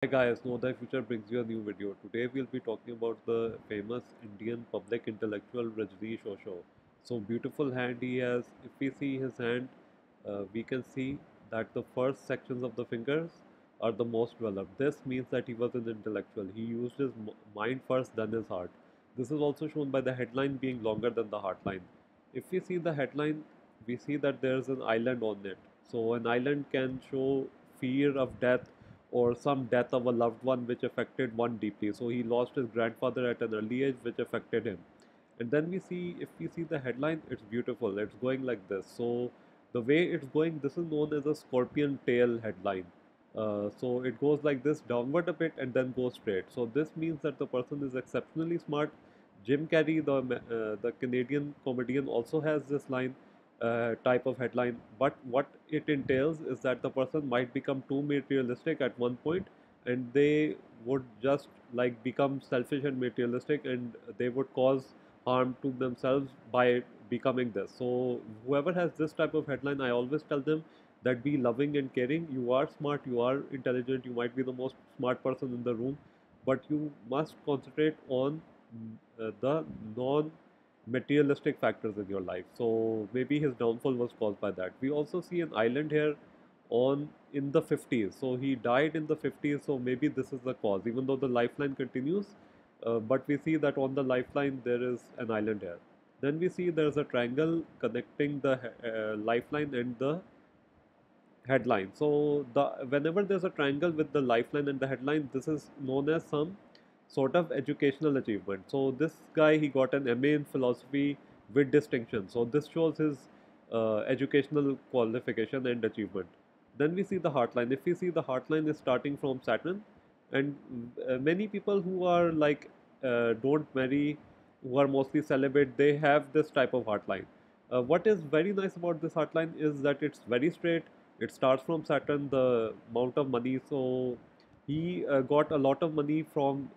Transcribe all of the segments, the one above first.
Hi guys, Know Thy Future brings you a new video. Today we'll be talking about the famous Indian public intellectual Rajneesh Osho. So beautiful hand he has. If we see his hand, we can see that the first sections of the fingers are the most developed. This means that he was an intellectual. He used his mind first, then his heart. This is also shown by the headline being longer than the heart line. If we see the headline, we see that there's an island on it. So an island can show fear of death or some death of a loved one which affected one deeply. So he lost his grandfather at an early age, which affected him. And then we see, if we see the headline, it's beautiful. It's going like this. So the way it's going, this is known as a scorpion tail headline. So it goes like this, downward a bit and then goes straight. So this means that the person is exceptionally smart. Jim Carrey, the Canadian comedian, also has this line type of headline. But what it entails is that the person might become too materialistic at one point, and they would just like become selfish and materialistic, and they would cause harm to themselves by becoming this. So whoever has this type of headline, I always tell them that be loving and caring. You are smart, you are intelligent, you might be the most smart person in the room, but you must concentrate on the non materialistic factors in your life. So maybe his downfall was caused by that. We also see an island here on in the 50s. So he died in the 50s. So maybe this is the cause, even though the lifeline continues. But we see that on the lifeline there is an island here. Then we see there's a triangle connecting the lifeline and the headline. So whenever there's a triangle with the lifeline and the headline, this is known as some sort of educational achievement. So this guy, he got an MA in philosophy with distinction. So this shows his educational qualification and achievement. Then we see the heartline. If we see the heartline is starting from Saturn, and many people who are like don't marry, who are mostly celibate, they have this type of heartline. What is very nice about this heartline is that it's very straight. It starts from Saturn, the amount of money. So he got a lot of money from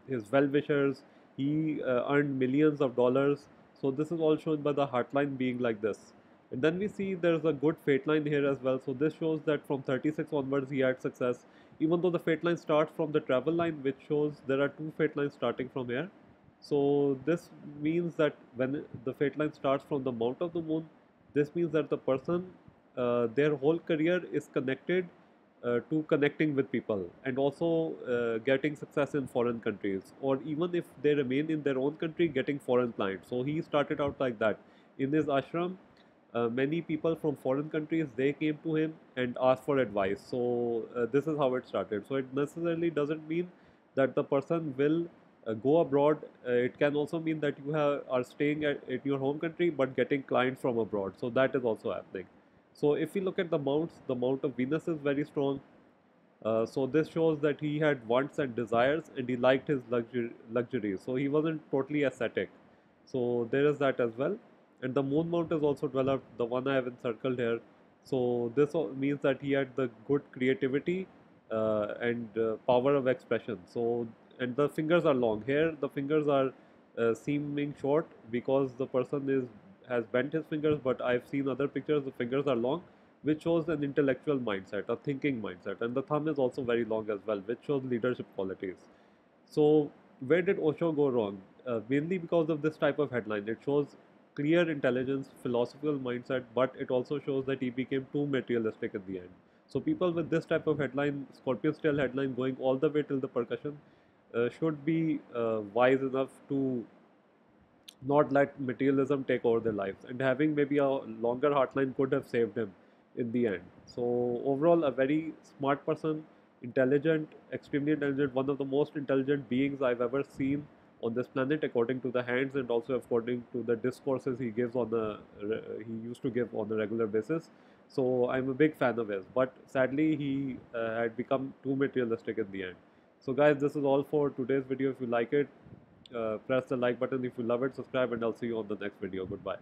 his well-wishers. He earned millions of dollars. So this is all shown by the heartline being like this. And then we see there's a good fate line here as well. So this shows that from 36 onwards he had success. Even though the fate line starts from the travel line, which shows there are two fate lines starting from here. So this means that when the fate line starts from the mount of the moon, this means that the person, their whole career is connected to connecting with people and also getting success in foreign countries, or even if they remain in their own country, getting foreign clients. So he started out like that. In his ashram, many people from foreign countries, they came to him and asked for advice. So this is how it started. So it necessarily doesn't mean that the person will go abroad. It can also mean that you are staying in your home country but getting clients from abroad. So that is also happening. So if we look at the mounts, the mount of Venus is very strong. So this shows that he had wants and desires, and he liked his luxuries. So he wasn't totally ascetic. So there is that as well. And the moon mount is also developed, the one I have encircled here. So this means that he had the good creativity and power of expression. So, and the fingers are long. Here the fingers are seeming short because the person is has bent his fingers, but I've seen other pictures, the fingers are long, which shows an intellectual mindset, a thinking mindset. And the thumb is also very long as well, which shows leadership qualities. So, where did Osho go wrong? Mainly because of this type of headline. It shows clear intelligence, philosophical mindset, but it also shows that he became too materialistic in the end. So, people with this type of headline, Scorpio style headline, going all the way till the percussion, should be wise enough to not let materialism take over their lives. And having maybe a longer heartline could have saved him in the end. So, overall, a very smart person, intelligent, extremely intelligent, one of the most intelligent beings I've ever seen on this planet, according to the hands and also according to the discourses he gives on the he used to give on a regular basis. So, I'm a big fan of his, but sadly, he had become too materialistic in the end. So, guys, this is all for today's video. If you like it, press the like button. If you love it, subscribe, and I'll see you on the next video. Goodbye.